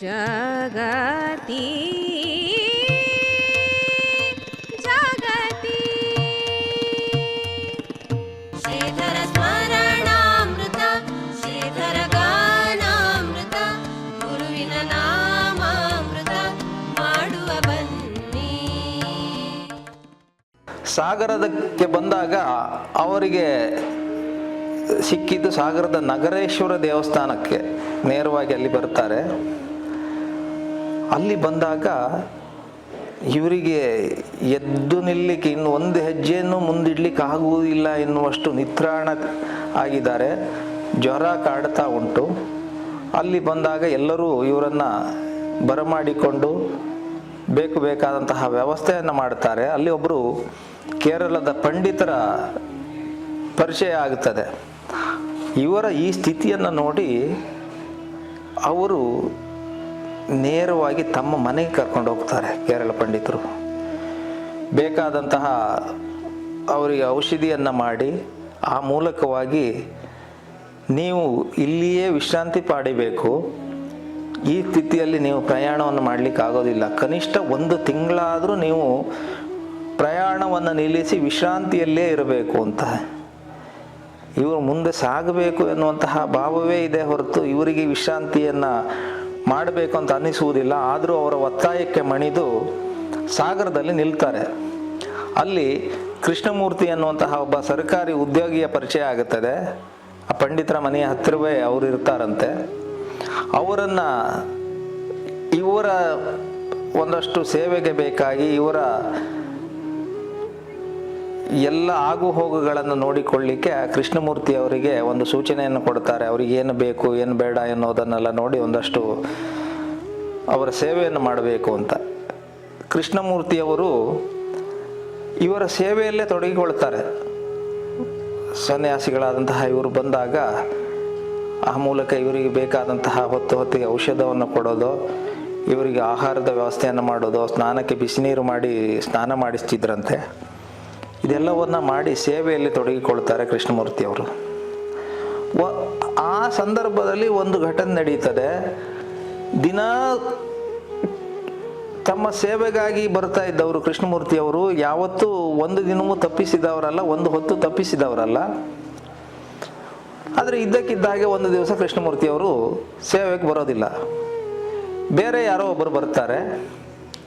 जगति जगति श्रीधर स्मरणामृत श्रीधर गानामृत गुरुविನ ನಾಮಾಮೃತ ಮಾಡುವ ಬನ್ನಿ. ಸಾಗರದಕ್ಕೆ ಬಂದಾಗ ಅವರಿಗೆ ಸಿಕ್ಕಿದ್ದು ಸಾಗರದ ನಗರೇಶ್ವರ ದೇವಸ್ಥಾನಕ್ಕೆ ನೇರವಾಗಿ ಅಲ್ಲಿ ಬರ್ತಾರೆ. ಅಲ್ಲಿ ಬಂದಾಗ ಇವರಿಗೆ ಎದ್ದು ನಿಲ್ಲಿಕ್ಕೆ ಇನ್ನು ಒಂದು ಹೆಜ್ಜೆಯನ್ನು ಮುಂದಿಡ್ಲಿಕ್ಕೆ ಆಗುವುದಿಲ್ಲ ಎನ್ನುವಷ್ಟು ನಿತ್ರಾಣ ಆಗಿದ್ದಾರೆ. ಜ್ವರ ಕಾಡ್ತಾ ಉಂಟು. ಅಲ್ಲಿ ಬಂದಾಗ ಎಲ್ಲರೂ ಇವರನ್ನು ಬರಮಾಡಿಕೊಂಡು ಬೇಕಾದಂತಹ ವ್ಯವಸ್ಥೆಯನ್ನು ಮಾಡ್ತಾರೆ. ಅಲ್ಲಿ ಒಬ್ಬರು ಕೇರಳದ ಪಂಡಿತರ ಪರಿಚಯ ಆಗುತ್ತದೆ. ಇವರ ಈ ಸ್ಥಿತಿಯನ್ನು ನೋಡಿ ಅವರು ನೇರವಾಗಿ ತಮ್ಮ ಮನೆಗೆ ಕರ್ಕೊಂಡು ಹೋಗ್ತಾರೆ. ಕೇರಳ ಪಂಡಿತರು ಬೇಕಾದಂತಹ ಅವರಿಗೆ ಔಷಧಿಯನ್ನು ಮಾಡಿ ಆ ಮೂಲಕವಾಗಿ ನೀವು ಇಲ್ಲಿಯೇ ವಿಶ್ರಾಂತಿ ಪಡಿಬೇಕು, ಈ ಸ್ಥಿತಿಯಲ್ಲಿ ನೀವು ಪ್ರಯಾಣವನ್ನು ಮಾಡಲಿಕ್ಕೆ ಆಗೋದಿಲ್ಲ, ಕನಿಷ್ಠ 1 ತಿಂಗಳಾದರೂ ನೀವು ಪ್ರಯಾಣವನ್ನು ನಿಲ್ಲಿಸಿ ವಿಶ್ರಾಂತಿಯಲ್ಲೇ ಇರಬೇಕು ಅಂತ. ಇವರು ಮುಂದೆ ಸಾಗಬೇಕು ಎನ್ನುವಂತಹ ಭಾವವೇ ಇದೆ ಹೊರತು ಇವರಿಗೆ ವಿಶ್ರಾಂತಿಯನ್ನು ಮಾಡಬೇಕು ಅಂತ ಅನ್ನಿಸುವುದಿಲ್ಲ. ಆದರೂ ಅವರ ಒತ್ತಾಯಕ್ಕೆ ಮಣಿದು ಸಾಗರದಲ್ಲಿ ನಿಲ್ತಾರೆ. ಅಲ್ಲಿ ಕೃಷ್ಣಮೂರ್ತಿ ಎನ್ನುವಂತಹ ಒಬ್ಬ ಸರ್ಕಾರಿ ಉದ್ಯೋಗಿಯ ಪರಿಚಯ ಆಗುತ್ತದೆ. ಆ ಪಂಡಿತರ ಮನೆಯ ಹತ್ತಿರವೇ ಅವರು ಇರ್ತಾರಂತೆ. ಅವರನ್ನು ಇವರ ಒಂದಷ್ಟು ಸೇವೆಗೆ ಬೇಕಾಗಿ ಇವರ ಎಲ್ಲ ಆಗು ಹೋಗುಗಳನ್ನು ನೋಡಿಕೊಳ್ಳಿಕ್ಕೆ ಕೃಷ್ಣಮೂರ್ತಿ ಅವರಿಗೆ ಒಂದು ಸೂಚನೆಯನ್ನು ಕೊಡ್ತಾರೆ. ಅವರಿಗೆ ಏನು ಬೇಕು ಏನು ಬೇಡ ಎನ್ನುವುದನ್ನೆಲ್ಲ ನೋಡಿ ಒಂದಷ್ಟು ಅವರ ಸೇವೆಯನ್ನು ಮಾಡಬೇಕು ಅಂತ. ಕೃಷ್ಣಮೂರ್ತಿಯವರು ಇವರ ಸೇವೆಯಲ್ಲೇ ತೊಡಗಿಕೊಳ್ತಾರೆ. ಸನ್ಯಾಸಿಗಳಾದಂತಹ ಇವರು ಬಂದಾಗ ಆ ಮೂಲಕ ಇವರಿಗೆ ಬೇಕಾದಂತಹ ಹೊತ್ತಿಗೆ ಔಷಧವನ್ನು ಕೊಡೋದು, ಇವರಿಗೆ ಆಹಾರದ ವ್ಯವಸ್ಥೆಯನ್ನು ಮಾಡೋದು, ಸ್ನಾನಕ್ಕೆ ಬಿಸಿ ನೀರು ಮಾಡಿ ಸ್ನಾನ ಮಾಡಿಸ್ತಿದ್ರಂತೆ. ಇದೆಲ್ಲವನ್ನ ಮಾಡಿ ಸೇವೆಯಲ್ಲಿ ತೊಡಗಿಕೊಳ್ತಾರೆ ಕೃಷ್ಣಮೂರ್ತಿಯವರು. ಆ ಸಂದರ್ಭದಲ್ಲಿ ಒಂದು ಘಟನೆ ನಡೀತದೆ. ದಿನ ತಮ್ಮ ಸೇವೆಗಾಗಿ ಬರ್ತಾ ಇದ್ದವರು ಕೃಷ್ಣಮೂರ್ತಿಯವರು ಯಾವತ್ತೂ ಒಂದು ದಿನವೂ ತಪ್ಪಿಸಿದವರಲ್ಲ, ಒಂದು ಹೊತ್ತು ತಪ್ಪಿಸಿದವರಲ್ಲ. ಆದರೆ ಇದ್ದಕ್ಕಿದ್ದಾಗೆ ಒಂದು ದಿವಸ ಕೃಷ್ಣಮೂರ್ತಿಯವರು ಸೇವೆಗೆ ಬರೋದಿಲ್ಲ. ಬೇರೆ ಯಾರೋ ಒಬ್ಬರು ಬರ್ತಾರೆ.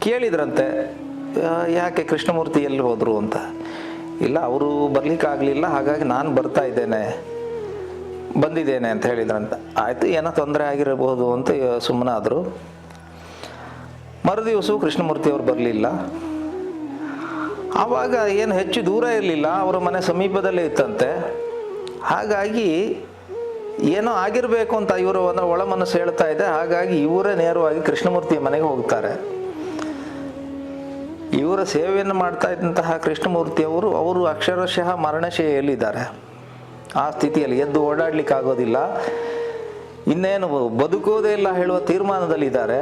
ಕೇಳಿದ್ರಂತೆ, ಯಾಕೆ ಕೃಷ್ಣಮೂರ್ತಿ ಎಲ್ಲಿ ಹೋದರು ಅಂತ. ಇಲ್ಲ, ಅವರು ಬರ್ಲಿಕ್ಕಾಗಲಿಲ್ಲ, ಹಾಗಾಗಿ ನಾನು ಬಂದಿದ್ದೇನೆ ಅಂತ ಹೇಳಿದ್ರಂತ. ಆಯಿತು, ಏನೋ ತೊಂದರೆ ಆಗಿರಬಹುದು ಅಂತ ಸುಮ್ಮನಾದರು. ಮರುದಿವಸ ಕೃಷ್ಣಮೂರ್ತಿಯವರು ಬರಲಿಲ್ಲ. ಆವಾಗ ಏನು ಹೆಚ್ಚು ದೂರ ಇರಲಿಲ್ಲ, ಅವರ ಮನೆ ಸಮೀಪದಲ್ಲೇ ಇತ್ತಂತೆ. ಹಾಗಾಗಿ ಏನೋ ಆಗಿರಬೇಕು ಅಂತ ಇವರು ಒಳ ಮನಸ್ಸು ಹೇಳ್ತಾ ಇದೆ. ಹಾಗಾಗಿ ಇವರೇ ನೇರವಾಗಿ ಕೃಷ್ಣಮೂರ್ತಿಯ ಮನೆಗೆ ಹೋಗ್ತಾರೆ. ಇವರ ಸೇವೆಯನ್ನು ಮಾಡ್ತಾ ಇದ್ದಂತಹ ಕೃಷ್ಣಮೂರ್ತಿಯವರು ಅವರು ಅಕ್ಷರಶಃ ಮರಣಶಯ್ಯೆಯಲ್ಲಿದ್ದಾರೆ. ಆ ಸ್ಥಿತಿಯಲ್ಲಿ ಎದ್ದು ಓಡಾಡ್ಲಿಕ್ಕೆ ಆಗೋದಿಲ್ಲ, ಇನ್ನೇನು ಬದುಕೋದೇ ಇಲ್ಲ ಹೇಳುವ ತೀರ್ಮಾನದಲ್ಲಿದ್ದಾರೆ.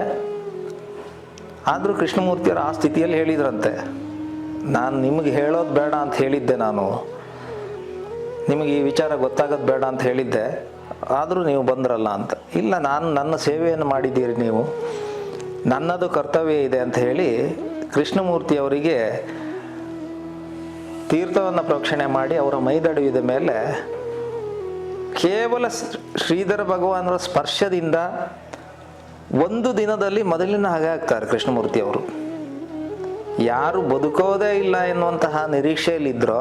ಆದರೂ ಕೃಷ್ಣಮೂರ್ತಿಯವರು ಆ ಸ್ಥಿತಿಯಲ್ಲಿ ಹೇಳಿದ್ರಂತೆ, ನಾನು ನಿಮಗೆ ಹೇಳೋದು ಬೇಡ ಅಂತ ಹೇಳಿದ್ದೆ, ನಾನು ನಿಮಗೆ ಈ ವಿಚಾರ ಗೊತ್ತಾಗೋದು ಬೇಡ ಅಂತ ಹೇಳಿದ್ದೆ, ಆದರೂ ನೀವು ಬಂದ್ರಲ್ಲ ಅಂತ. ಇಲ್ಲ, ನಾನು ನನ್ನ ಸೇವೆಯನ್ನು ಮಾಡಿದ್ದೀರಿ, ನೀವು ನನ್ನದು ಕರ್ತವ್ಯ ಇದೆ ಅಂತ ಹೇಳಿ ಕೃಷ್ಣಮೂರ್ತಿಯವರಿಗೆ ತೀರ್ಥವನ್ನು ಪ್ರೋಕ್ಷಣೆ ಮಾಡಿ ಅವರ ಮೈದಡುವಿದ ಮೇಲೆ ಕೇವಲ ಶ್ರೀಧರ ಭಗವಾನರ ಸ್ಪರ್ಶದಿಂದ ಒಂದು ದಿನದಲ್ಲಿ ಮೊದಲಿನ ಹಾಗೆ ಆಗ್ತಾರೆ ಕೃಷ್ಣಮೂರ್ತಿಯವರು. ಯಾರು ಬದುಕೋದೇ ಇಲ್ಲ ಎನ್ನುವಂತಹ ನಿರೀಕ್ಷೆಯಲ್ಲಿದ್ದರೋ,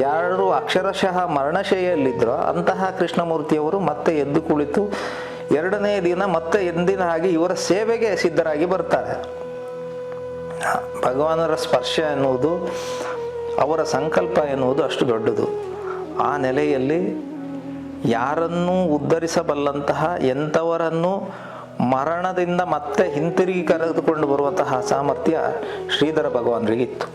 ಯಾರು ಅಕ್ಷರಶಃ ಮರಣಶಯ್ಯೆಯಲ್ಲಿದ್ದರೋ ಅಂತಹ ಕೃಷ್ಣಮೂರ್ತಿಯವರು ಮತ್ತೆ ಎದ್ದು ಕುಳಿತು 2ನೇ ದಿನ ಮತ್ತೆ ಎಂದಿನ ಹಾಗೆ ಇವರ ಸೇವೆಗೆ ಸಿದ್ಧರಾಗಿ ಬರ್ತಾರೆ. ಭಗವಾನರ ಸ್ಪರ್ಶ ಎನ್ನುವುದು, ಅವರ ಸಂಕಲ್ಪ ಎನ್ನುವುದು ಅಷ್ಟು ದೊಡ್ಡದು. ಆ ನೆಲೆಯಲ್ಲಿ ಯಾರನ್ನೂ ಉದ್ಧರಿಸಬಲ್ಲಂತಹ, ಎಂಥವರನ್ನು ಮರಣದಿಂದ ಮತ್ತೆ ಹಿಂತಿರುಗಿ ಕರೆದುಕೊಂಡು ಬರುವಂತಹ ಸಾಮರ್ಥ್ಯ ಶ್ರೀಧರ ಭಗವಾನರಿಗಿತ್ತು.